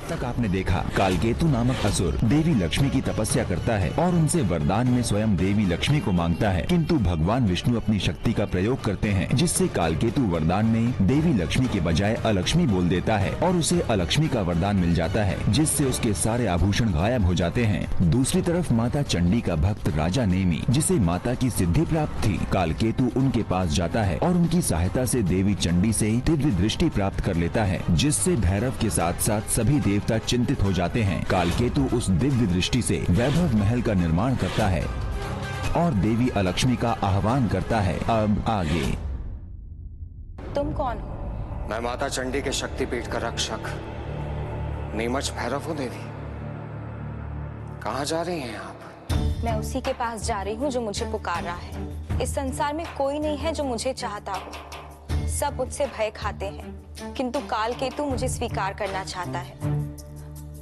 तक आपने देखा, कालकेतु नामक असुर देवी लक्ष्मी की तपस्या करता है और उनसे वरदान में स्वयं देवी लक्ष्मी को मांगता है, किंतु भगवान विष्णु अपनी शक्ति का प्रयोग करते हैं, जिससे कालकेतु वरदान में देवी लक्ष्मी के बजाय अलक्ष्मी बोल देता है और उसे अलक्ष्मी का वरदान मिल जाता है, जिससे उसके सारे आभूषण गायब हो जाते हैं। दूसरी तरफ माता चंडी का भक्त राजा नेमी, जिसे माता की सिद्धि प्राप्त थी, कालकेतु उनके पास जाता है और उनकी सहायता से देवी चंडी से दिव्य दृष्टि प्राप्त कर लेता है, जिससे भैरव के साथ साथ सभी देवता चिंतित हो जाते हैं। कालकेतु उस दिव्य दृष्टि से वैभव महल का निर्माण करता है और देवी अलक्ष्मी का आह्वान करता है। अब आगे। तुम कौन हो? मैं माता चंडी के शक्तिपीठ का रक्षक नीमच भैरव हूँ। देवी, कहाँ जा रही हैं आप? मैं उसी के पास जा रही हूँ जो मुझे पुकार रहा है। इस संसार में कोई नहीं है जो मुझे चाहता हो। सब मुझसे भय खाते हैं, किंतु कालकेतु मुझे स्वीकार करना चाहता है।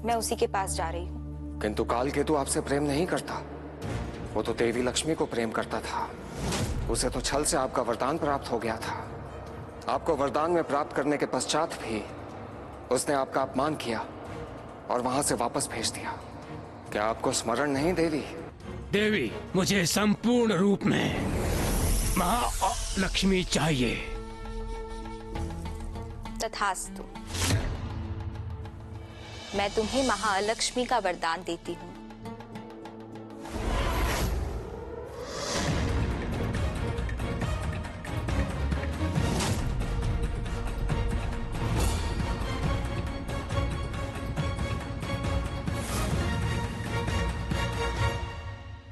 मैं उसी के पास जा रही हूँ। किंतु कालकेतु आपसे प्रेम नहीं करता। वो तो देवी लक्ष्मी को प्रेम करता था। उसे तो छल से आपका वरदान प्राप्त हो गया था। आपको वरदान में प्राप्त करने के पश्चात भी उसने आपका अपमान किया और वहां से वापस भेज दिया। क्या आपको स्मरण नहीं देवी? देवी, मुझे संपूर्ण रूप में महालक्ष्मी चाहिए। तथास्तु। मैं तुम्हें महालक्ष्मी का वरदान देती हूँ।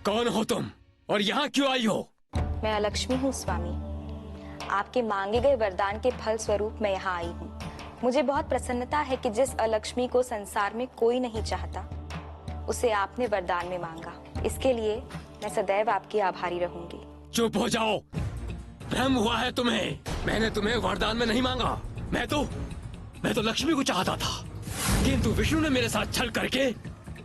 कौन हो तुम और यहाँ क्यों आई हो? मैं अलक्ष्मी हूँ स्वामी। आपके मांगे गए वरदान के फल स्वरूप मैं यहाँ आई हूँ। मुझे बहुत प्रसन्नता है कि जिस अलक्ष्मी को संसार में कोई नहीं चाहता, उसे आपने वरदान में मांगा। इसके लिए मैं सदैव आपकी आभारी रहूंगी। चुप हो जाओ। भ्रम हुआ है तुम्हें। मैंने तुम्हें वरदान में नहीं मांगा। मैं तो लक्ष्मी को चाहता था, किंतु विष्णु ने मेरे साथ छल करके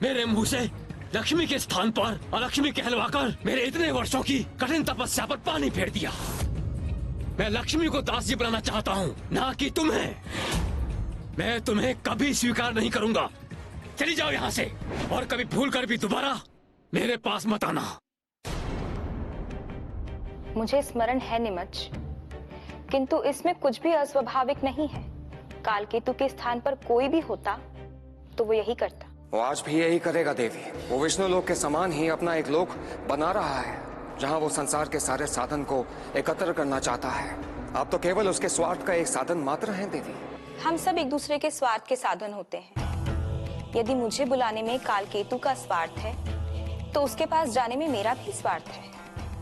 मेरे मुंह से लक्ष्मी के स्थान पर अलक्ष्मी कहलवाकर मेरे इतने वर्षों की कठिन तपस्या पर पानी फेर दिया। मैं लक्ष्मी को दासी बनाना चाहता हूँ, ना कि तुम्हें। मैं तुम्हें कभी स्वीकार नहीं करूंगा। चली जाओ यहाँ से और कभी भूल कर भी दोबारा मेरे पास मत आना। मुझे स्मरण है निमच, किंतु इसमें कुछ भी अस्वाभाविक नहीं है। कालकेतु के स्थान पर कोई भी होता तो वो यही करता। वो आज भी यही करेगा देवी। वो विष्णु लोक के समान ही अपना एक लोक बना रहा है, जहाँ वो संसार के सारे साधन को एकत्र करना चाहता है। आप तो केवल उसके स्वार्थ का एक साधन मात्र हैं देवी। हम सब एक दूसरे के स्वार्थ के साधन होते हैं। यदि मुझे बुलाने में कालकेतु का स्वार्थ है, तो उसके पास जाने में मेरा भी स्वार्थ है।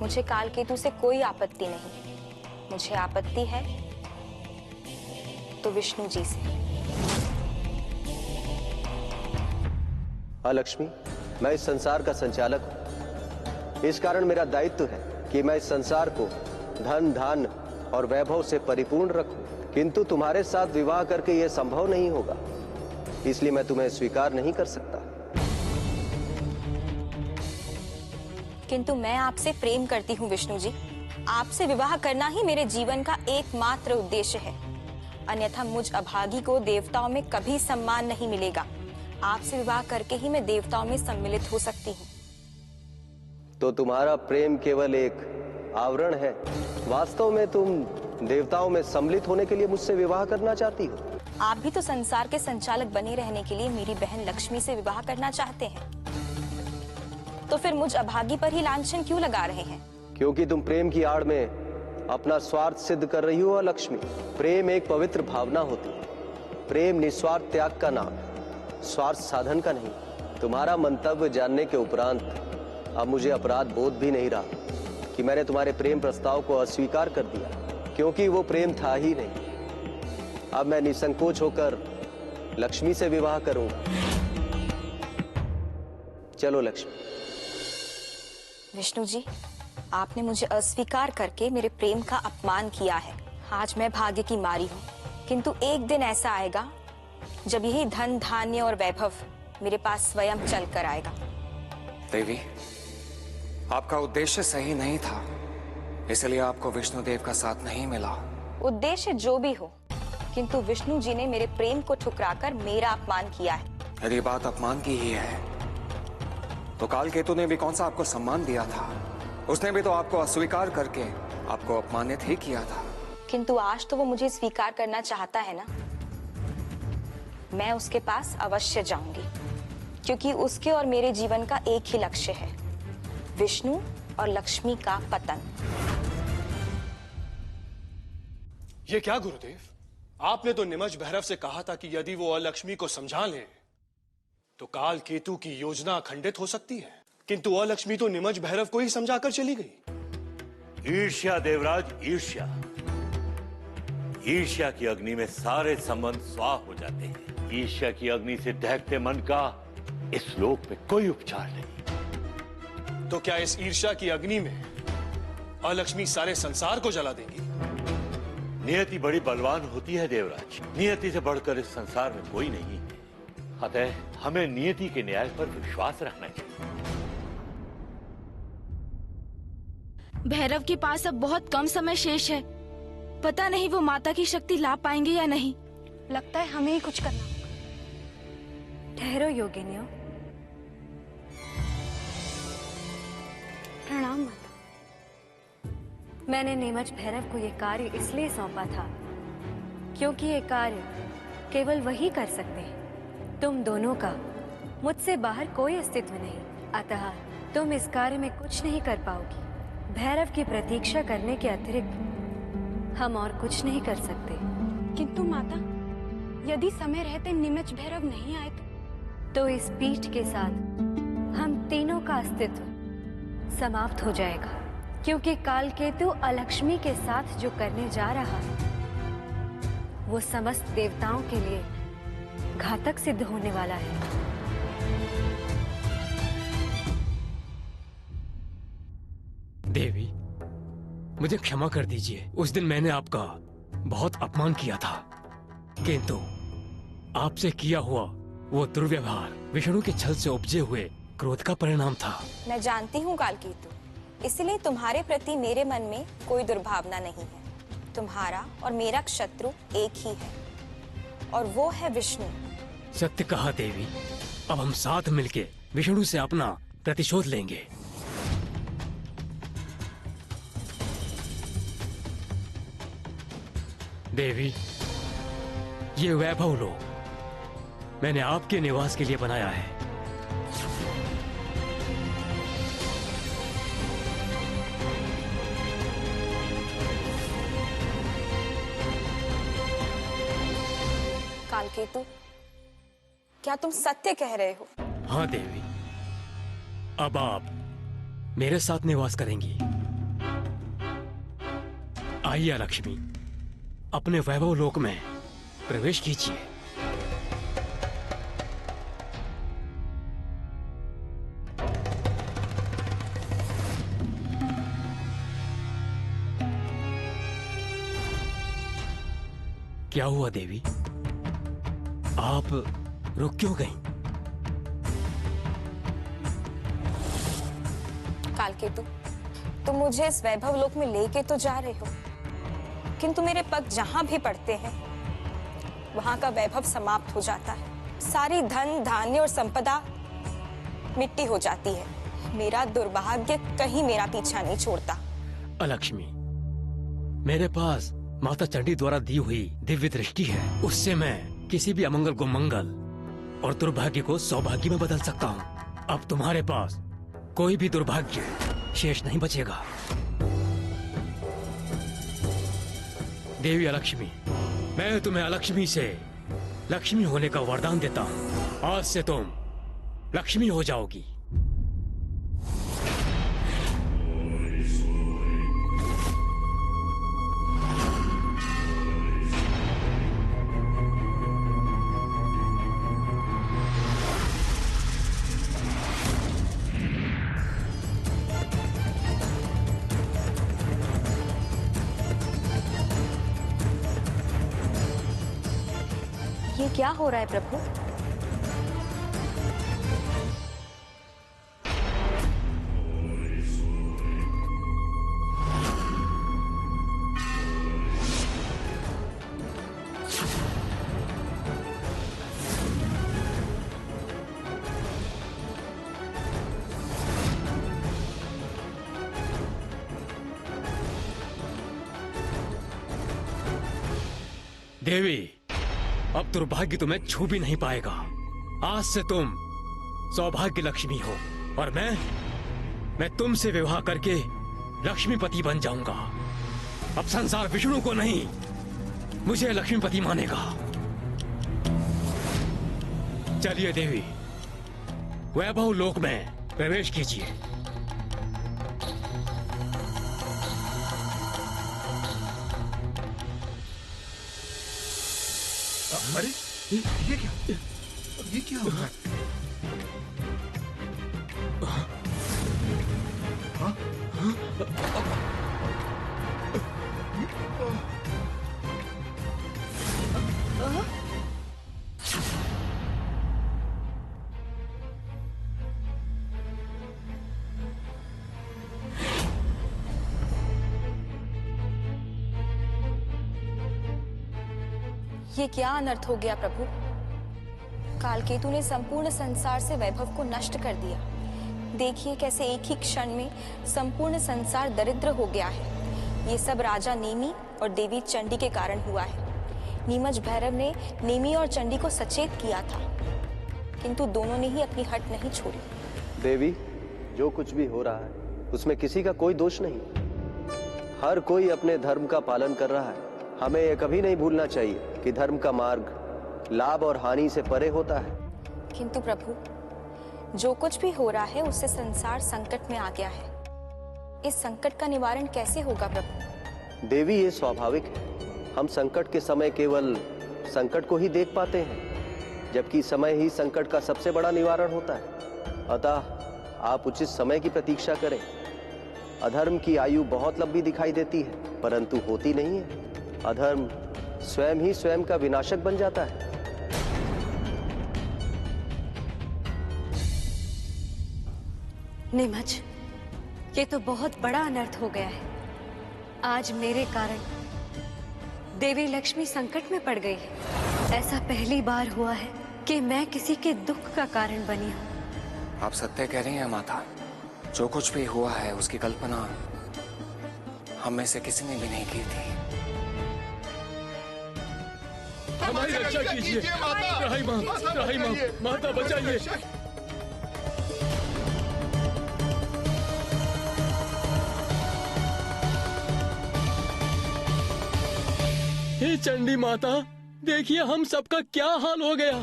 मुझे कालकेतु से कोई आपत्ति नहीं। मुझे आपत्ति है तो विष्णु जी से। लक्ष्मी, मैं इस संसार का संचालक हूं। इस कारण मेरा दायित्व है कि मैं इस संसार को धन धान और वैभव से परिपूर्ण रखूं, किंतु तुम्हारे साथ विवाह करके यह संभव नहीं होगा, इसलिए मैं तुम्हें स्वीकार नहीं कर सकता। किंतु मैं आपसे प्रेम करती हूँ विष्णु जी। आपसे विवाह करना ही मेरे जीवन का एकमात्र उद्देश्य है। अन्यथा मुझ अभागी को देवताओं में कभी सम्मान नहीं मिलेगा। आपसे विवाह करके ही मैं देवताओं में सम्मिलित हो सकती हूँ। तो तुम्हारा प्रेम केवल एक आवरण है। वास्तव में तुम देवताओं में सम्मिलित होने के लिए मुझसे विवाह करना चाहती हो। आप भी तो संसार के संचालक बने रहने के लिए मेरी बहन लक्ष्मी से विवाह करना चाहते हैं। तो फिर मुझ अभागी पर ही लांछन क्यों लगा रहे हैं? क्योंकि तुम प्रेम की आड़ में अपना स्वार्थ सिद्ध कर रही हो लक्ष्मी। प्रेम एक पवित्र भावना होती है। प्रेम निस्वार्थ त्याग का नाम है, स्वार्थ साधन का नहीं। तुम्हारा मंतव्य जानने के उपरांत अब मुझे अपराध बोध भी नहीं रहा कि मैंने तुम्हारे प्रेम प्रस्ताव को अस्वीकार कर दिया, क्योंकि वो प्रेम था ही नहीं। अब मैं निसंकोच होकर लक्ष्मी से विवाह करूंगा। चलो लक्ष्मी। विष्णु जी, आपने मुझे अस्वीकार करके मेरे प्रेम का अपमान किया है। आज मैं भाग्य की मारी हूँ, किंतु एक दिन ऐसा आएगा जब यही धन धान्य और वैभव मेरे पास स्वयं चल कर आएगा। देवी, आपका उद्देश्य सही नहीं था, इसलिए आपको विष्णुदेव का साथ नहीं मिला। उद्देश्य जो भी हो, किंतु विष्णु जी ने मेरे प्रेम को ठुकराकर मेरा अपमान किया है। यदि बात अपमान की ही है तो काल केतु ने भी कौन सा आपको सम्मान दिया था? उसने भी तो आपको अस्वीकार करके आपको अपमानित ही किया था। किंतु आज तो वो मुझे स्वीकार करना चाहता है ना। मैं उसके पास अवश्य जाऊंगी, क्योंकि उसके और मेरे जीवन का एक ही लक्ष्य है, विष्णु और लक्ष्मी का पतन। ये क्या गुरुदेव, आपने तो निमच भैरव से कहा था कि यदि वो अलक्ष्मी को समझा ले तो काल केतु की योजना खंडित हो सकती है, किंतु अलक्ष्मी तो निमच भैरव को ही समझाकर चली गई। ईर्ष्या देवराज, ईर्ष्या। ईर्ष्या की अग्नि में सारे संबंध स्वाह हो जाते हैं। ईर्ष्या की अग्नि से दहकते मन का इस लोक में कोई उपचार नहीं। तो क्या इस ईर्ष्या की अग्नि में अलक्ष्मी सारे संसार को जला देगी? नियति बड़ी बलवान होती है देवराज। नियति से बढ़कर इस संसार में कोई नहीं है। अतः हमें नियति के न्याय पर विश्वास रखना चाहिए। भैरव के पास अब बहुत कम समय शेष है। पता नहीं वो माता की शक्ति ला पाएंगे या नहीं। लगता है हमें ही कुछ करना होगा। ठहरो योगिनियों। प्रणाम माता। मैंने नीमच भैरव को ये कार्य इसलिए सौंपा था क्योंकि ये कार्य केवल वही कर सकते हैं। तुम दोनों का मुझसे बाहर कोई अस्तित्व नहीं, अतः तुम इस कार्य में कुछ नहीं कर पाओगी। भैरव की प्रतीक्षा करने के अतिरिक्त हम और कुछ नहीं कर सकते। किंतु माता, यदि समय रहते निमच भैरव नहीं आए तो इस पीठ के साथ हम तीनों का अस्तित्व समाप्त हो जाएगा, क्योंकि काल केतु अलक्ष्मी के साथ जो करने जा रहा है वो समस्त देवताओं के लिए घातक सिद्ध होने वाला है। देवी, मुझे क्षमा कर दीजिए। उस दिन मैंने आपका बहुत अपमान किया था, किंतु आपसे किया हुआ वो दुर्व्यवहार विष्णु के छल से उपजे हुए क्रोध का परिणाम था। मैं जानती हूँ कालकेतु, इसलिए तुम्हारे प्रति मेरे मन में कोई दुर्भावना नहीं है। तुम्हारा और मेरा शत्रु एक ही है, और वो है विष्णु। सत्य कहा देवी। अब हम साथ मिलके विष्णु से अपना प्रतिशोध लेंगे। देवी, ये वैभव लोक मैंने आपके निवास के लिए बनाया है। कालकेतु, क्या तुम सत्य कह रहे हो? हाँ देवी, अब आप मेरे साथ निवास करेंगी। आइए लक्ष्मी, अपने वैभव लोक में प्रवेश कीजिए। क्या हुआ देवी, आप रुक क्यों गईं? कालकेतु, तुम मुझे इस वैभव लोक में लेके तो जा रहे हो, किंतु मेरे पग जहां भी पड़ते हैं वहां का वैभव समाप्त हो जाता है। सारी धन धान्य और संपदा मिट्टी हो जाती है। मेरा दुर्भाग्य कहीं मेरा पीछा नहीं छोड़ता। अलक्ष्मी, मेरे पास माता चंडी द्वारा दी हुई दिव्य दृष्टि है। उससे मैं किसी भी अमंगल को मंगल और दुर्भाग्य को सौभाग्य में बदल सकता हूँ। अब तुम्हारे पास कोई भी दुर्भाग्य शेष नहीं बचेगा। देवी अलक्ष्मी, मैं तुम्हें अलक्ष्मी से लक्ष्मी होने का वरदान देता हूँ। आज से तुम लक्ष्मी हो जाओगी। ये क्या हो रहा है प्रभु? देवी, अब दुर्भाग्य तुम्हें छू भी नहीं पाएगा। आज से तुम सौभाग्य लक्ष्मी हो और मैं तुमसे विवाह करके लक्ष्मीपति बन जाऊंगा। अब संसार विष्णु को नहीं, मुझे लक्ष्मीपति मानेगा। चलिए देवी, वैभव लोक में प्रवेश कीजिए। अरे ये क्या हो रहा है? ये क्या अनर्थ हो गया प्रभु? कालकेतु ने संपूर्ण संसार से वैभव को नष्ट कर दिया। देखिए कैसे एक ही क्षण में संपूर्ण संसार दरिद्र हो गया है। ये सब राजा नेमी और देवी चंडी के कारण हुआ है। नीमच भैरव ने नेमी और चंडी को सचेत किया था, किंतु दोनों ने ही अपनी हट नहीं छोड़ी। देवी, जो कुछ भी हो रहा है उसमें किसी का कोई दोष नहीं। हर कोई अपने धर्म का पालन कर रहा है। हमें यह कभी नहीं भूलना चाहिए कि धर्म का मार्ग लाभ और हानि से परे होता है। किंतु प्रभु, जो कुछ भी हो रहा है उससे संसार संकट में आ गया है। इस संकट का निवारण कैसे होगा प्रभु? देवी, ये स्वाभाविक है। हम संकट के समय केवल संकट को ही देख पाते हैं, जबकि समय ही संकट का सबसे बड़ा निवारण होता है। अतः आप उचित समय की प्रतीक्षा करें। अधर्म की आयु बहुत लंबी दिखाई देती है, परंतु होती नहीं है। अधर्म स्वयं ही स्वयं का विनाशक बन जाता है। नीमच, ये तो बहुत बड़ा अनर्थ हो गया है। आज मेरे कारण देवी लक्ष्मी संकट में पड़ गई है। ऐसा पहली बार हुआ है कि मैं किसी के दुख का कारण बनी हूँ। आप सत्य कह रही हैं माता। जो कुछ भी हुआ है उसकी कल्पना हम में से किसी ने भी नहीं की थी। हमारी रक्षा कीजिए रही माँ, माता बचाइए। हे चंडी माता, देखिए हम सबका क्या हाल हो गया।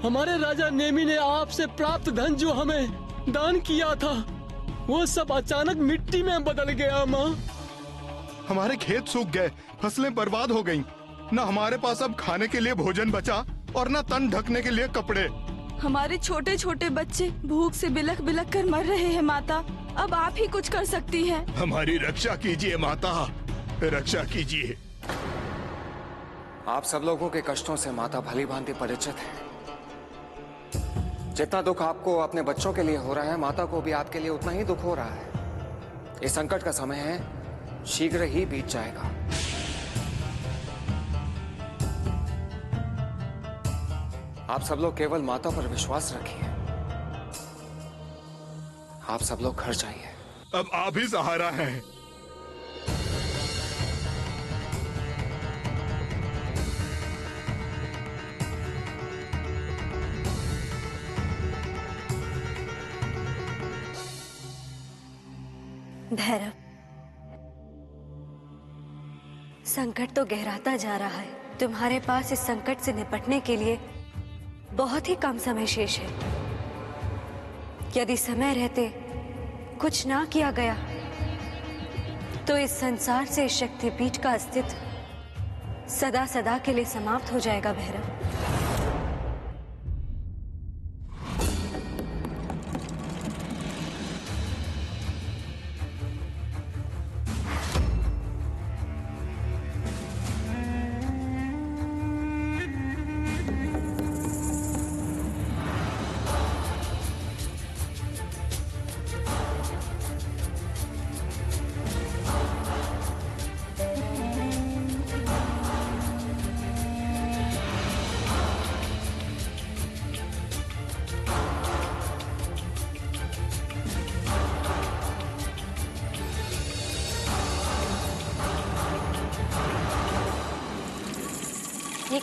हमारे राजा नेमी ने आपसे प्राप्त धन जो हमें दान किया था, वो सब अचानक मिट्टी में बदल गया। माँ, हमारे खेत सूख गए, फसलें बर्बाद हो गईं। न हमारे पास अब खाने के लिए भोजन बचा और न तन ढकने के लिए कपड़े। हमारे छोटे छोटे बच्चे भूख से बिलख बिलख कर मर रहे हैं। माता, अब आप ही कुछ कर सकती हैं। हमारी रक्षा कीजिए माता, रक्षा कीजिए। आप सब लोगों के कष्टों से माता भली भांति परिचित है। जितना दुख आपको अपने बच्चों के लिए हो रहा है, माता को भी आपके लिए उतना ही दुख हो रहा है। ये संकट का समय है, शीघ्र ही बीत जाएगा। आप सब लोग केवल माता पर विश्वास रखिए। आप सब लोग घर जाइए। अब आप ही सहारा हैं। भैरव, संकट तो गहराता जा रहा है। तुम्हारे पास इस संकट से निपटने के लिए बहुत ही कम समय शेष है। यदि समय रहते कुछ ना किया गया तो इस संसार से इस शक्तिपीठ का अस्तित्व सदा सदा के लिए समाप्त हो जाएगा। भैरव,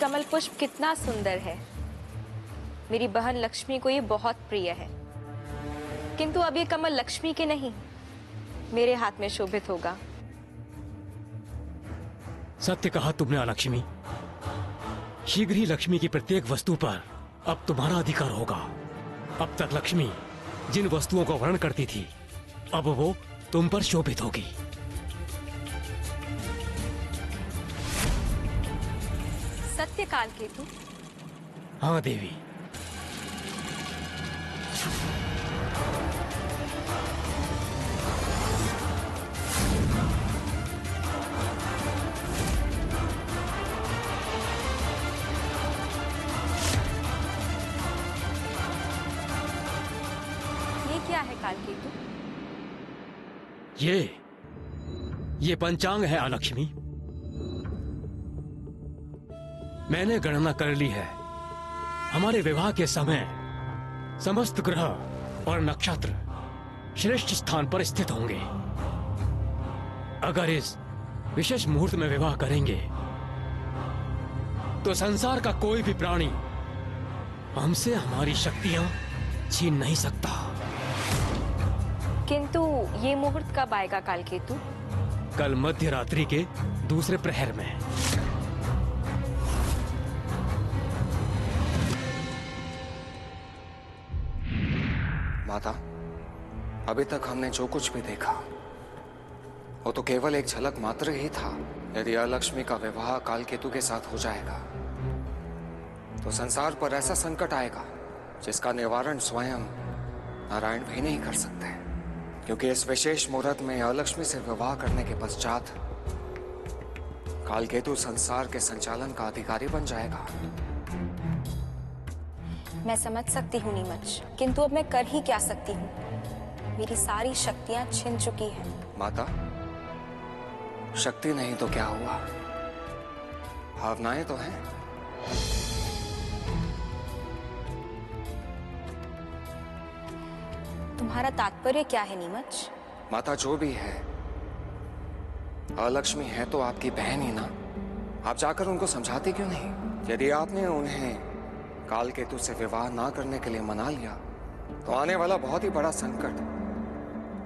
कमल पुष्प कितना सुंदर है। मेरी बहन लक्ष्मी को ये बहुत प्रिय है, किंतु अब ये कमल लक्ष्मी के नहीं, मेरे हाथ में शोभित होगा। सत्य कहा तुमने अलक्ष्मी। शीघ्र ही लक्ष्मी की प्रत्येक वस्तु पर अब तुम्हारा अधिकार होगा। अब तक लक्ष्मी जिन वस्तुओं को वर्ण करती थी, अब वो तुम पर शोभित होगी। सत्य काल केतु। हाँ देवी। ये क्या है काल केतु? ये पंचांग है अलक्ष्मी। मैंने गणना कर ली है। हमारे विवाह के समय समस्त ग्रह और नक्षत्र श्रेष्ठ स्थान पर स्थित होंगे। अगर इस विशेष मुहूर्त में विवाह करेंगे तो संसार का कोई भी प्राणी हमसे हमारी शक्तियां छीन नहीं सकता। किंतु ये मुहूर्त कब आएगा काल केतु? कल मध्य रात्रि के दूसरे प्रहर में। माता, अभी तक हमने जो कुछ भी देखा वो तो केवल एक झलक मात्र ही था। यदि अलक्ष्मी का विवाह काल केतु के साथ हो जाएगा तो संसार पर ऐसा संकट आएगा जिसका निवारण स्वयं नारायण भी नहीं कर सकते, क्योंकि इस विशेष मुहूर्त में अलक्ष्मी से विवाह करने के पश्चात काल केतु संसार के संचालन का अधिकारी बन जाएगा। मैं समझ सकती हूँ नीमच, किंतु अब मैं कर ही क्या सकती हूँ? मेरी सारी शक्तियां छिन चुकी हैं। माता, शक्ति नहीं तो क्या हुआ, भावनाएं तो हैं। तुम्हारा तात्पर्य क्या है नीमच? माता, जो भी है, अलक्ष्मी है तो आपकी बहन ही ना। आप जाकर उनको समझाती क्यों नहीं? यदि आपने उन्हें काल केतु से विवाह ना करने के लिए मना लिया तो आने वाला बहुत ही बड़ा संकट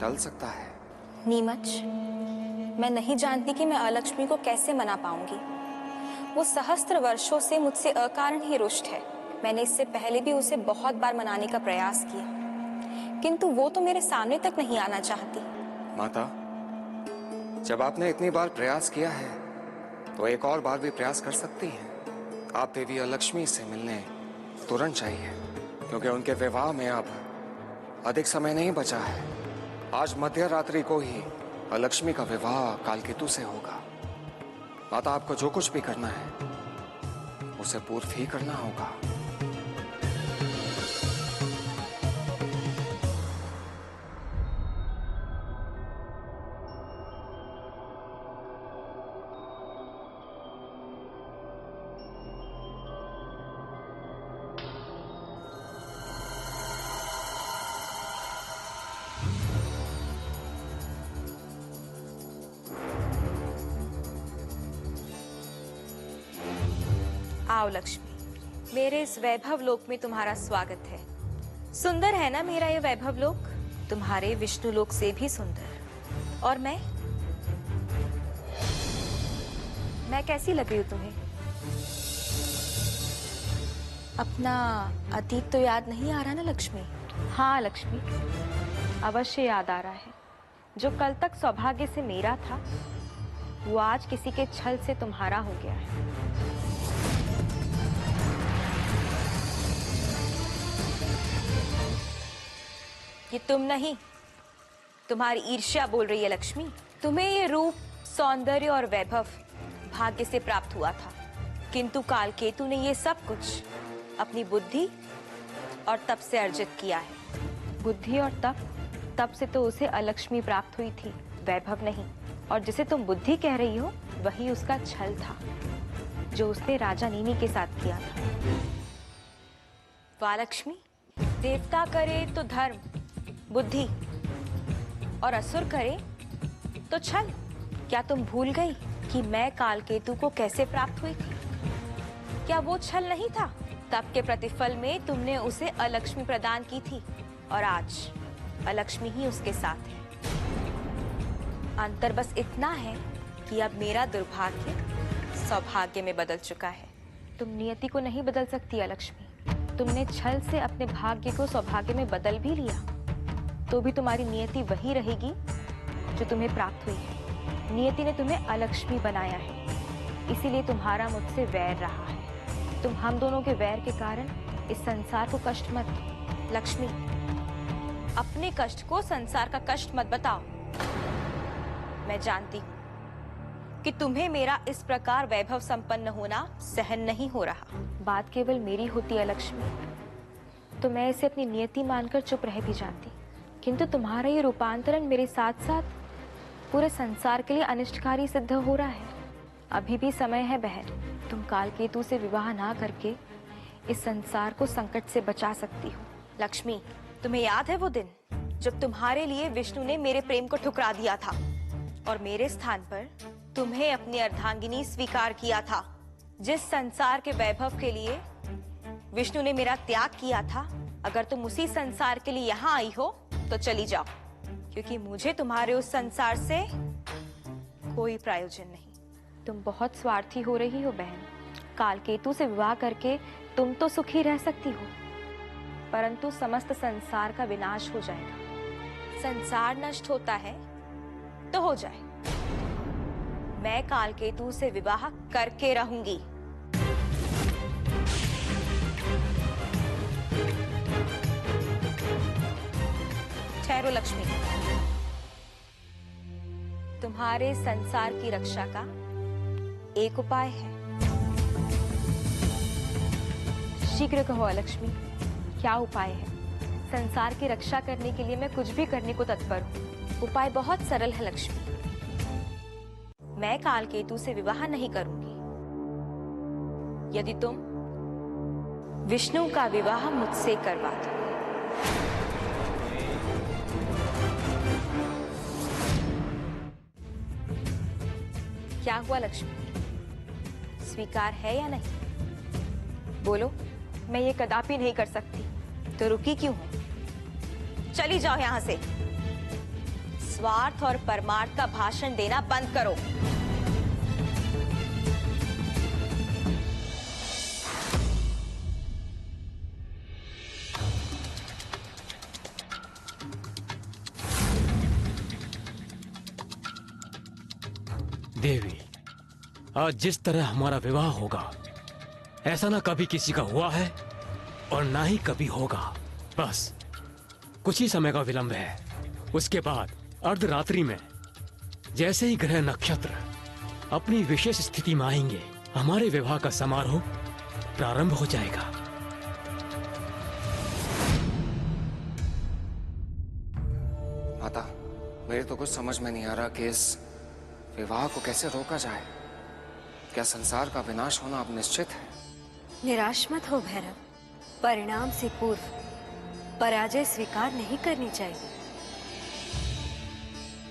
टल सकता है। नीमच, मैं नहीं जानती कि मैं अलक्ष्मी को कैसे मना पाऊंगी। वो सहस्त्र वर्षों से मुझसे अकारण ही रुष्ट है। मैंने इससे पहले भी उसे बहुत बार मनाने का प्रयास किया, किंतु वो तो मेरे सामने तक नहीं आना चाहती। माता, जब आपने इतनी बार प्रयास किया है तो एक और बार भी प्रयास कर सकती हैं। आप देवी अलक्ष्मी से मिलने तुरंत चाहिए, क्योंकि उनके विवाह में अब अधिक समय नहीं बचा है। आज मध्य रात्रि को ही अलक्ष्मी का विवाह काल केतु से होगा। माता, आपको जो कुछ भी करना है उसे पूर्व ही करना होगा। आओ लक्ष्मी, मेरे इस वैभव लोक में तुम्हारा स्वागत है। सुंदर है ना मेरा ये वैभव लोक? तुम्हारे विष्णु लोक से भी सुंदर। और मैं कैसी लग रही हूँ तुम्हें? अपना अतीत तो याद नहीं आ रहा ना लक्ष्मी? हाँ लक्ष्मी, अवश्य याद आ रहा है। जो कल तक सौभाग्य से मेरा था वो आज किसी के छल से तुम्हारा हो गया है। ये तुम नहीं, तुम्हारी ईर्ष्या बोल रही है लक्ष्मी। तुम्हें ये रूप, सौंदर्य और वैभव भाग्य से प्राप्त हुआ था, किंतु काल केतु ने ये सब कुछ अपनी बुद्धि और तप से अर्जित किया है। बुद्धि और तप से तो उसे अलक्ष्मी प्राप्त हुई थी, वैभव नहीं। और जिसे तुम बुद्धि कह रही हो वही उसका छल था जो उसने राजा नीनी के साथ किया था। वाह लक्ष्मी, देवता करे तो धर्म, बुद्धि, और असुर करे तो छल। क्या तुम भूल गई कि मैं काल केतु को कैसे प्राप्त हुई थी? क्या वो छल नहीं था? तब के प्रतिफल में तुमने उसे अलक्ष्मी प्रदान की थी और आज अलक्ष्मी ही उसके साथ है। अंतर बस इतना है कि अब मेरा दुर्भाग्य सौभाग्य में बदल चुका है। तुम नियति को नहीं बदल सकती अलक्ष्मी। तुमने छल से अपने भाग्य को सौभाग्य में बदल भी लिया तो भी तुम्हारी नियति वही रहेगी जो तुम्हें प्राप्त हुई है। नियति ने तुम्हें अलक्ष्मी बनाया है, इसीलिए तुम्हारा मुझसे वैर रहा है। तुम हम दोनों के वैर के कारण इस संसार को कष्ट मत दो। लक्ष्मी, अपने कष्ट को संसार का कष्ट मत बताओ। मैं जानती हूँ कि तुम्हें मेरा इस प्रकार वैभव संपन्न होना सहन नहीं हो रहा। बात केवल मेरी होती है लक्ष्मी, तो मैं इसे अपनी नियति मानकर चुप रह भी जाती, किंतु तुम्हारा ये रूपांतरण मेरे साथ साथ पूरे संसार के लिए अनिष्टकारी सिद्ध हो रहा है। अभी भी समय है बहन, तुम कालकेतु से विवाह ना करके इस संसार को संकट से बचा सकती हो। लक्ष्मी, तुम्हें याद है वो दिन जब तुम्हारे लिए विष्णु ने मेरे प्रेम को ठुकरा दिया था और मेरे स्थान पर तुम्हें अपनी अर्धांगिनी स्वीकार किया था? जिस संसार के वैभव के लिए विष्णु ने मेरा त्याग किया था, अगर तुम उसी संसार के लिए यहाँ आई हो तो चली जाओ, क्योंकि मुझे तुम्हारे उस संसार से कोई प्रयोजन नहीं। तुम बहुत स्वार्थी हो रही हो बहन। कालकेतु से विवाह करके तुम तो सुखी रह सकती हो, परंतु समस्त संसार का विनाश हो जाएगा। संसार नष्ट होता है तो हो जाए, मैं कालकेतु से विवाह करके रहूंगी। ठहरो लक्ष्मी, तुम्हारे संसार की रक्षा का एक उपाय है। शीघ्र कहो लक्ष्मी, क्या उपाय है? संसार की रक्षा करने के लिए मैं कुछ भी करने को तत्पर हूँ। उपाय बहुत सरल है लक्ष्मी। मैं कालकेतु से विवाह नहीं करूंगी यदि तुम विष्णु का विवाह मुझसे करवा दो। क्या हुआ लक्ष्मी, स्वीकार है या नहीं? बोलो। मैं ये कदापि नहीं कर सकती तो रुकी क्यों हो? चली जाओ यहां से। स्वार्थ और परमार्थ का भाषण देना बंद करो। देवी, आज जिस तरह हमारा विवाह होगा ऐसा ना कभी किसी का हुआ है और ना ही कभी होगा। बस कुछ ही समय का विलंब है। उसके बाद अर्धरात्रि में जैसे ही ग्रह नक्षत्र अपनी विशेष स्थिति में आएंगे, हमारे विवाह का समारोह प्रारंभ हो जाएगा। माता, मेरे तो कुछ समझ में नहीं आ रहा कि इस विवाह को कैसे रोका जाए। क्या संसार का विनाश होना अब निश्चित है? निराश मत हो भैरव, परिणाम से पूर्व पराजय स्वीकार नहीं करनी चाहिए।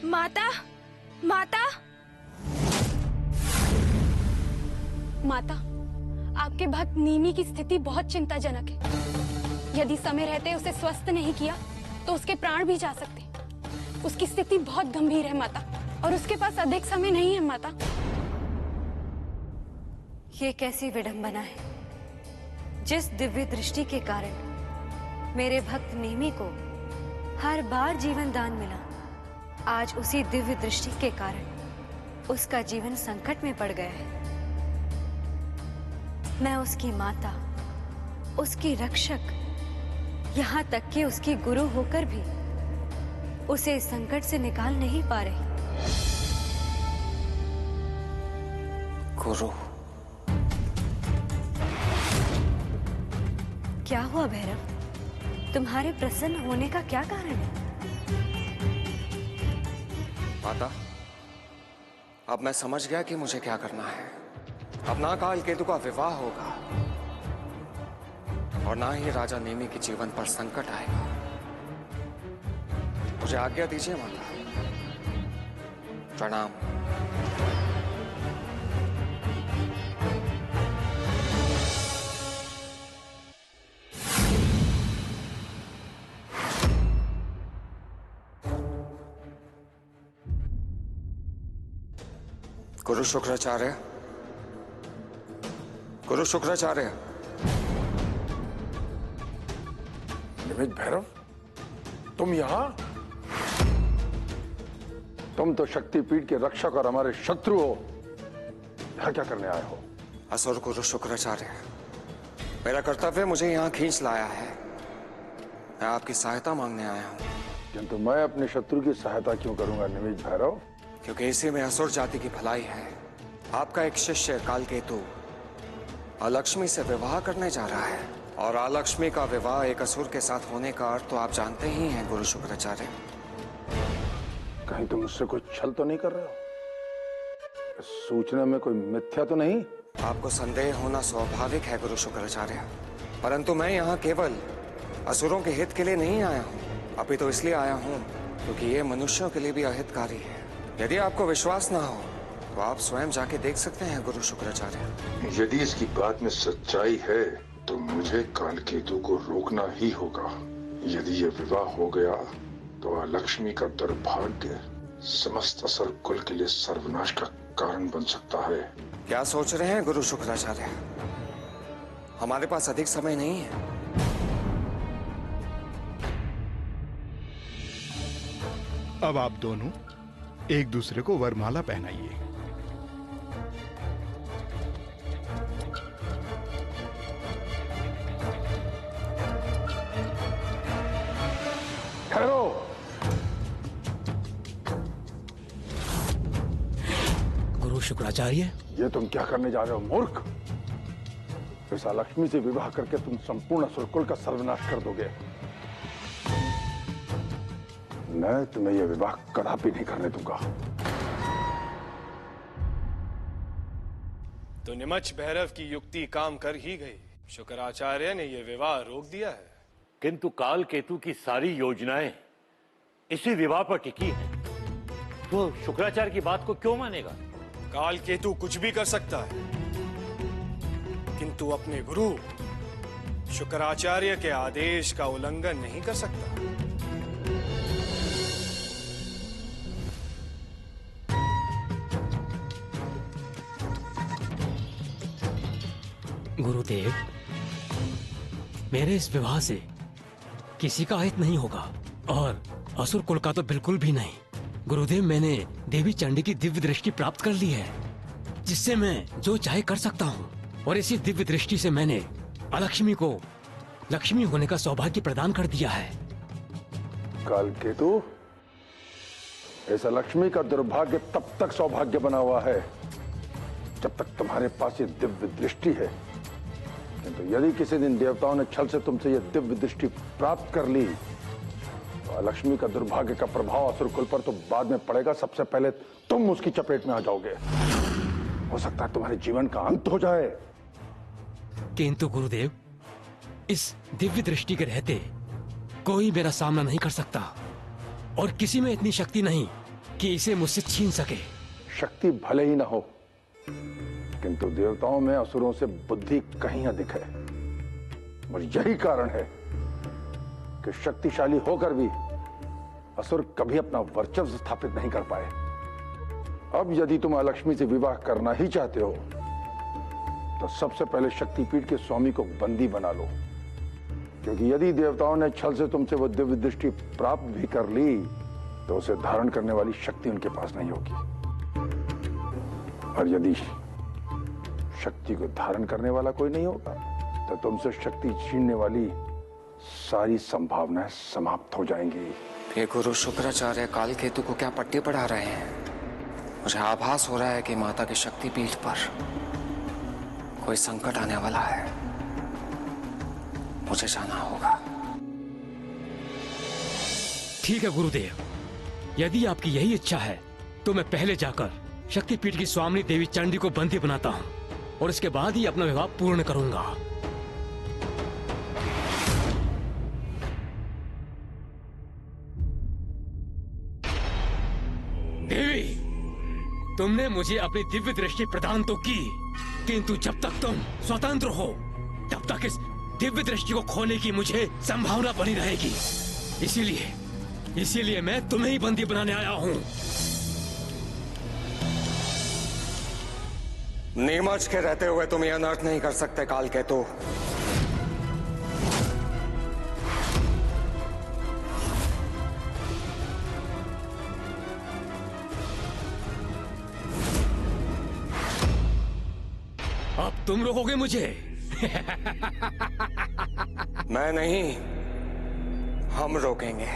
माता, माता, माता, आपके भक्त नीमी की स्थिति बहुत चिंताजनक है। यदि समय रहते उसे स्वस्थ नहीं किया तो उसके प्राण भी जा सकते। उसकी स्थिति बहुत गंभीर है माता, और उसके पास अधिक समय नहीं है माता। ये कैसी विडंबना है? जिस दिव्य दृष्टि के कारण मेरे भक्त नीमी को हर बार जीवन दान मिला, आज उसी दिव्य दृष्टि के कारण उसका जीवन संकट में पड़ गया है। मैं उसकी माता, उसकी रक्षक, यहाँ तक कि उसकी गुरु होकर भी उसे इस संकट से निकाल नहीं पा रही। गुरु? क्या हुआ भैरव? तुम्हारे प्रसन्न होने का क्या कारण है? माता, अब मैं समझ गया कि मुझे क्या करना है। अब ना कालकेतु का विवाह होगा और ना ही राजा नेमी के जीवन पर संकट आएगा। मुझे आज्ञा दीजिए माता। प्रणाम। गुरु शुक्राचार्य, गुरु शुक्राचार्य। निमित भैरव, तुम यहां? तुम तो शक्तिपीठ के रक्षक और हमारे शत्रु हो। यहां क्या करने आए हो? असुर गुरु शुक्राचार्य, मेरा कर्तव्य मुझे यहाँ खींच लाया है। मैं आपकी सहायता मांगने आया हूँ। किंतु मैं अपने शत्रु की सहायता क्यों करूंगा निमित भैरव? क्योंकि इसी में असुर जाति की भलाई है। आपका एक शिष्य कालकेतु अलक्ष्मी से विवाह करने जा रहा है, और अलक्ष्मी का विवाह एक असुर के साथ होने का अर्थ तो आप जानते ही हैं गुरु शुक्राचार्य। कहीं तुम मुझसे कोई छल तो नहीं कर रहे हो? इस सूचना में कोई मिथ्या तो नहीं? आपको संदेह होना स्वाभाविक है गुरु शुक्राचार्य, परंतु मैं यहाँ केवल असुरों के हित के लिए नहीं आया हूँ, अभी तो इसलिए आया हूँ क्योंकि ये मनुष्यों के लिए भी अहितकारी है। यदि आपको विश्वास ना हो तो आप स्वयं जाके देख सकते हैं गुरु शुक्राचार्य। यदि इसकी बात में सच्चाई है तो मुझे कालकेतु को रोकना ही होगा। यदि ये विवाह हो गया तो लक्ष्मी का दुर्भाग्य समस्त असुर कुल के लिए सर्वनाश का कारण बन सकता है। क्या सोच रहे हैं गुरु शुक्राचार्य? हमारे पास अधिक समय नहीं है। अब आप दोनों एक दूसरे को वरमाला पहनाइए। ठहरो। गुरु शुक्राचार्य, ये तुम क्या करने जा रहे हो मूर्ख? इस लक्ष्मी से विवाह करके तुम संपूर्ण असुरकुल का सर्वनाश कर दोगे। मैं तुम्हें यह विवाह कदापि नहीं करने दूंगा। तो निमच भैरव की युक्ति काम कर ही गई। शुक्राचार्य ने यह विवाह रोक दिया है। किंतु कालकेतु की सारी योजनाएं इसी विवाह पर टिकी हैं। तो शुक्राचार्य की बात को क्यों मानेगा? कालकेतु कुछ भी कर सकता है, किंतु अपने गुरु शुक्राचार्य के आदेश का उल्लंघन नहीं कर सकता। गुरुदेव, मेरे इस विवाह से किसी का हित नहीं होगा, और असुर कुल का तो बिल्कुल भी नहीं। गुरुदेव, मैंने देवी चंडी की दिव्य दृष्टि प्राप्त कर ली है, जिससे मैं जो चाहे कर सकता हूँ, और इसी दिव्य दृष्टि से मैंने अलक्ष्मी को लक्ष्मी होने का सौभाग्य प्रदान कर दिया है। कालकेतु, इस लक्ष्मी का दुर्भाग्य तब तक सौभाग्य बना हुआ है जब तक तुम्हारे पास ये दिव्य दृष्टि है। किंतु यदि किसी दिन देवताओं ने छल से तुमसे यह दिव्य दृष्टि प्राप्त कर ली तो लक्ष्मी का दुर्भाग्य का प्रभाव असुर कुल पर तो बाद में पड़ेगा। सबसे पहले तुम उसकी चपेट में आ जाओगे। हो सकता है तुम्हारे जीवन का अंत हो जाए। किंतु गुरुदेव, इस दिव्य दृष्टि के रहते कोई मेरा सामना नहीं कर सकता, और किसी में इतनी शक्ति नहीं कि इसे मुझसे छीन सके। शक्ति भले ही ना हो, किंतु देवताओं में असुरों से बुद्धि कहीं अधिक है, और यही कारण है कि शक्तिशाली होकर भी असुर कभी अपना वर्चस्व स्थापित नहीं कर पाए। अब यदि तुम लक्ष्मी से विवाह करना ही चाहते हो तो सबसे पहले शक्तिपीठ के स्वामी को बंदी बना लो, क्योंकि यदि देवताओं ने छल से तुमसे वो दिव्य दृष्टि प्राप्त भी कर ली तो उसे धारण करने वाली शक्ति उनके पास नहीं होगी, और यदि शक्ति को धारण करने वाला कोई नहीं होगा तो तुमसे शक्ति छीनने वाली सारी संभावनाएं समाप्त हो जाएंगी। ये गुरु शुक्राचार्य कालकेतु को क्या पट्टी पढ़ा रहे हैं? मुझे आभास हो रहा है कि माता की शक्ति पीठ पर कोई संकट आने वाला है। मुझे जाना होगा। ठीक है गुरुदेव, यदि आपकी यही इच्छा है तो मैं पहले जाकर शक्तिपीठ की स्वामी देवी चंडी को बंदी बनाता हूँ, और इसके बाद ही अपना विवाह पूर्ण करूंगा। देवी, तुमने मुझे अपनी दिव्य दृष्टि प्रदान तो की, किंतु जब तक तुम स्वतंत्र हो तब तक इस दिव्य दृष्टि को खोने की मुझे संभावना बनी रहेगी। इसीलिए मैं तुम्हें ही बंदी बनाने आया हूं। नीमच के रहते हुए तुम ये अनर्थ नहीं कर सकते कालकेतु। अब तुम रोकोगे मुझे? मैं नहीं, हम रोकेंगे।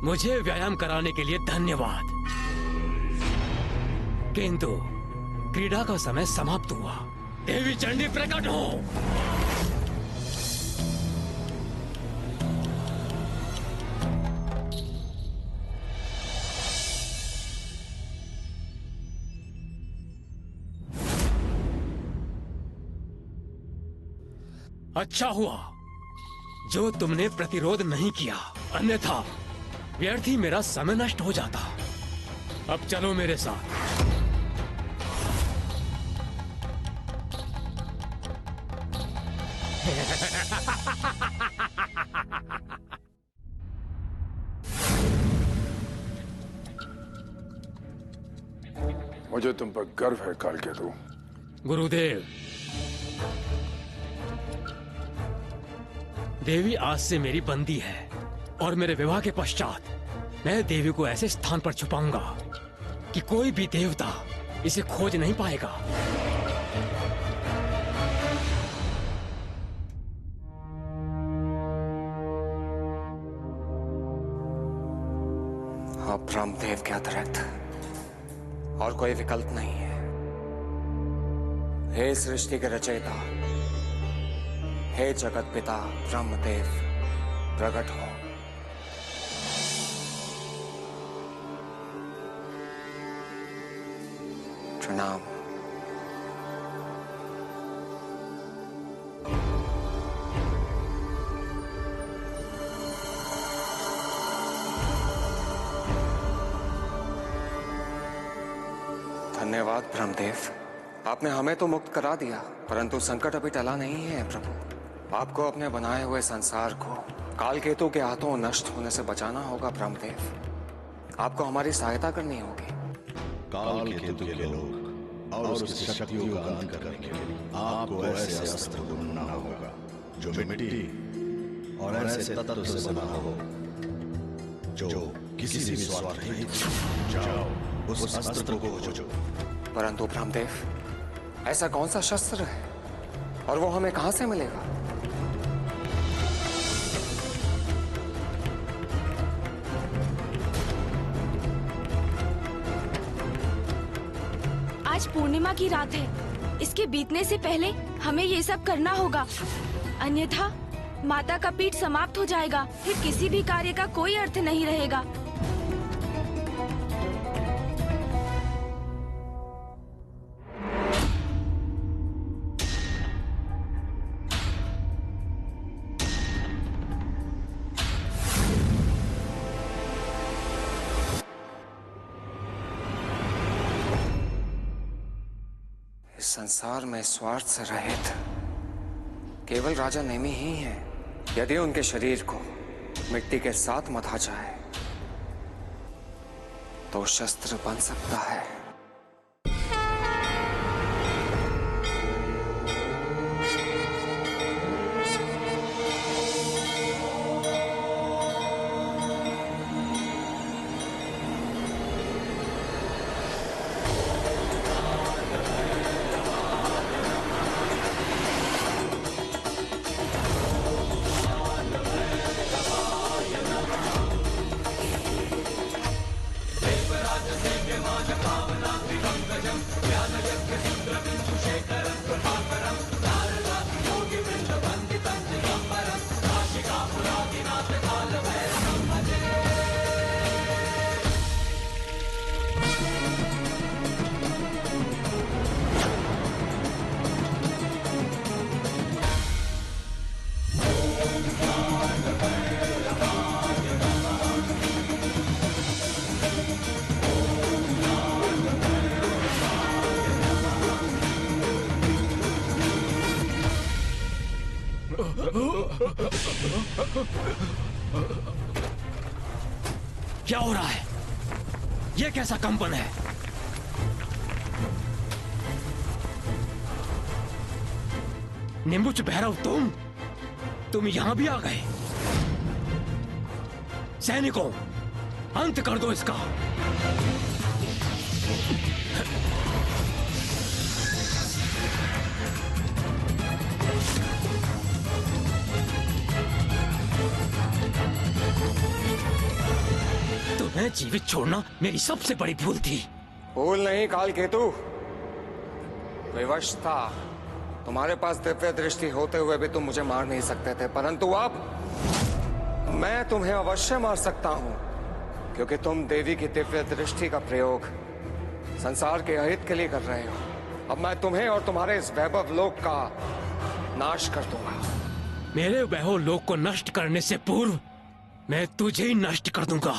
मुझे व्यायाम कराने के लिए धन्यवाद, किंतु क्रीड़ा का समय समाप्त हुआ। देवी चंडी प्रकट हो। अच्छा हुआ जो तुमने प्रतिरोध नहीं किया, अन्यथा व्यर्थ ही मेरा समय नष्ट हो जाता। अब चलो मेरे साथ। मुझे तुम पर गर्व है कालकेतु। गुरुदेव, देवी आज से मेरी बंदी है और मेरे विवाह के पश्चात मैं देवी को ऐसे स्थान पर छुपाऊंगा कि कोई भी देवता इसे खोज नहीं पाएगा। अब ब्रह्मदेव के अतिरिक्त और कोई विकल्प नहीं है। हे सृष्टि के रचयिता, हे जगत पिता ब्रह्मदेव, प्रकट हो। प्रणाम। धन्यवाद ब्रह्मदेव, आपने हमें तो मुक्त करा दिया, परंतु संकट अभी टला नहीं है प्रभु। आपको अपने बनाए हुए संसार को कालकेतु के हाथों नष्ट होने से बचाना होगा ब्रह्मदेव। आपको हमारी सहायता करनी होगी। कालकेतु के लोग और उसकी शक्तियों का अंत करने के लिए आपको ऐसे अस्त्र ढूंढना होगा जो मिट्टी और ऐसे तत्व से बना हो जो किसी भी स्वार्थ रहित। जाओ उस अस्त्र को खोजो। परंतु ब्रह्मदेव, ऐसा कौन सा शस्त्र है और वो हमें कहां से मिलेगा? आज पूर्णिमा की रात है, इसके बीतने से पहले हमें ये सब करना होगा, अन्यथा माता का पीठ समाप्त हो जाएगा। फिर किसी भी कार्य का कोई अर्थ नहीं रहेगा। संसार में स्वार्थ से रहित केवल राजा नेमी ही हैं। यदि उनके शरीर को मिट्टी के साथ मथा जाए तो शस्त्र बन सकता है। देवराज से के मान पावन क्या हो रहा है? ये कैसा कंपन है? निम्बुच भैरव, तुम यहां भी आ गए? सैनिकों, अंत कर दो इसका। तुम्हें जीवित छोड़ना मेरी सबसे बड़ी भूल थी। भूल नहीं काल केतु, विवश था। तुम्हारे पास दिव्य दृष्टि होते हुए भी तुम मुझे मार नहीं सकते थे, परंतु अब मैं तुम्हें अवश्य मार सकता हूं, क्योंकि तुम देवी की दिव्य दृष्टि का प्रयोग संसार के अहित के लिए कर रहे हो। अब मैं तुम्हें और तुम्हारे इस वैभव लोक का नाश कर दूंगा। मेरे वैभव लोक को नष्ट करने से पूर्व मैं तुझे ही नष्ट कर दूंगा।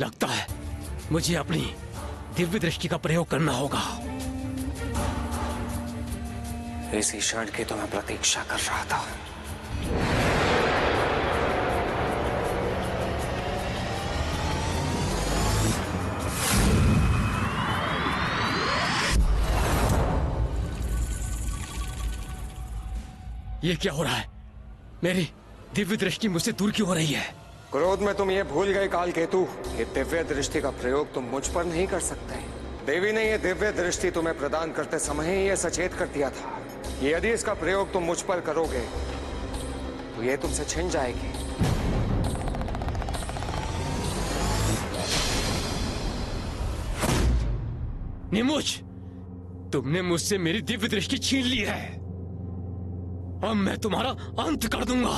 लगता है मुझे अपनी दिव्य दृष्टि का प्रयोग करना होगा। इसी क्षण की तो मैं प्रतीक्षा कर रहा था। ये क्या हो रहा है? मेरी दिव्य दृष्टि मुझसे दूर क्यों हो रही है? क्रोध में तुम ये भूल गए काल केतु, ये दिव्य दृष्टि का प्रयोग तुम मुझ पर नहीं कर सकते। देवी ने ये दिव्य दृष्टि तुम्हें प्रदान करते समय ही ये सचेत कर दिया था। यदि इसका प्रयोग तुम मुझ पर करोगे तो ये तुमसे छिन जाएगी। निमुच, तुमने मुझसे मेरी दिव्य दृष्टि छीन ली है। अब मैं तुम्हारा अंत कर दूंगा।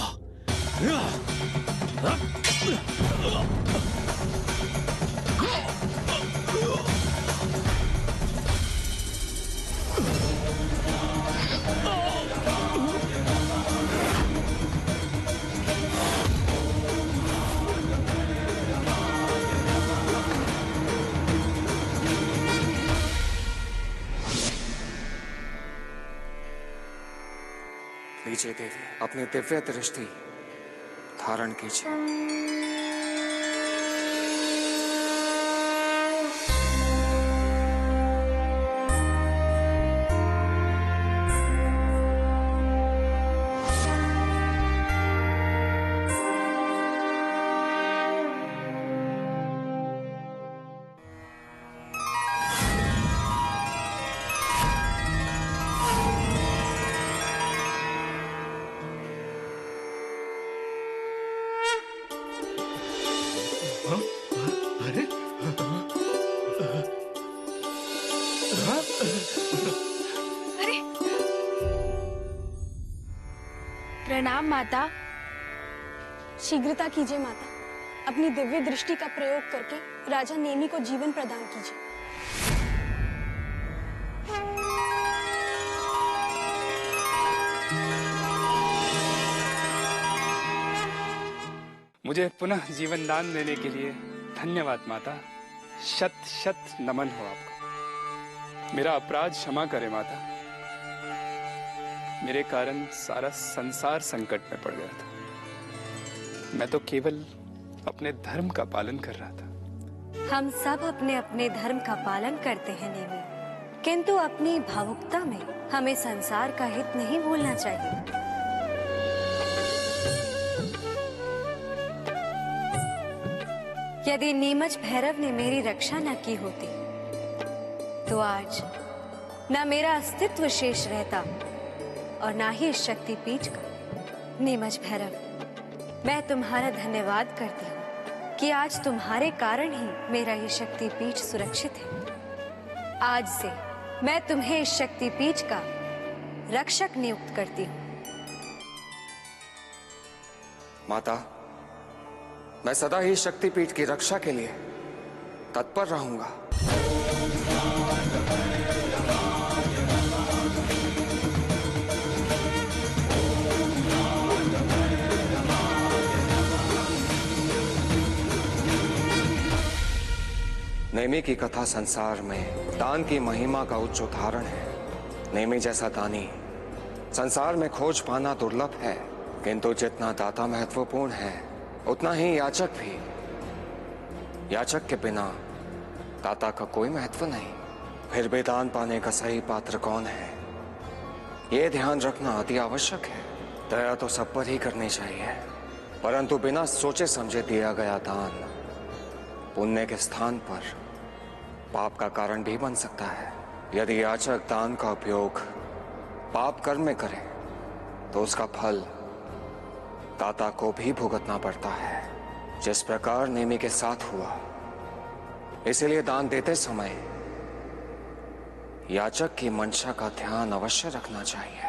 लीजिए देवी, अपनी दिव्य दृष्टि धारण कीजिए। प्रणाम माता। शीघ्रता कीजिए माता, अपनी दिव्य दृष्टि का प्रयोग करके राजा नेमी को जीवन प्रदान कीजिए। मुझे पुनः जीवन दान देने के लिए धन्यवाद माता। शत शत नमन हो आपको। मेरा अपराध क्षमा करे माता। मेरे कारण सारा संसार संकट में पड़ गया था। मैं तो केवल अपने धर्म का पालन कर रहा था। हम सब अपने अपने धर्म का पालन करते हैं नेमी, किंतु अपनी भावुकता में हमें संसार का हित नहीं भूलना चाहिए। यदि नीमच भैरव ने मेरी रक्षा न की होती तो आज न मेरा अस्तित्व शेष रहता और ना ही इस शक्तिपीठ का। नीमच भैरव, मैं तुम्हारा धन्यवाद करती हूँ कि आज तुम्हारे कारण ही मेरा ये शक्तिपीठ सुरक्षित है। आज से मैं तुम्हें इस शक्तिपीठ का रक्षक नियुक्त करती हूँ। माता, मैं सदा ही शक्तिपीठ की रक्षा के लिए तत्पर रहूंगा। नेमी की कथा संसार में दान की महिमा का उच्च उदाहरण है। नेमी जैसा दानी संसार में खोज पाना दुर्लभ है, किंतु जितना दाता महत्वपूर्ण है उतना ही याचक भी। याचक के बिना दाता का कोई महत्व नहीं। फिर भी दान पाने का सही पात्र कौन है, ये ध्यान रखना अति आवश्यक है। दया तो सब पर ही करनी चाहिए, परंतु बिना सोचे समझे दिया गया दान पुण्य के स्थान पर पाप का कारण भी बन सकता है। यदि याचक दान का उपयोग पाप कर्म में करे तो उसका फल दाता को भी भुगतना पड़ता है, जिस प्रकार नेमी के साथ हुआ। इसलिए दान देते समय याचक की मंशा का ध्यान अवश्य रखना चाहिए।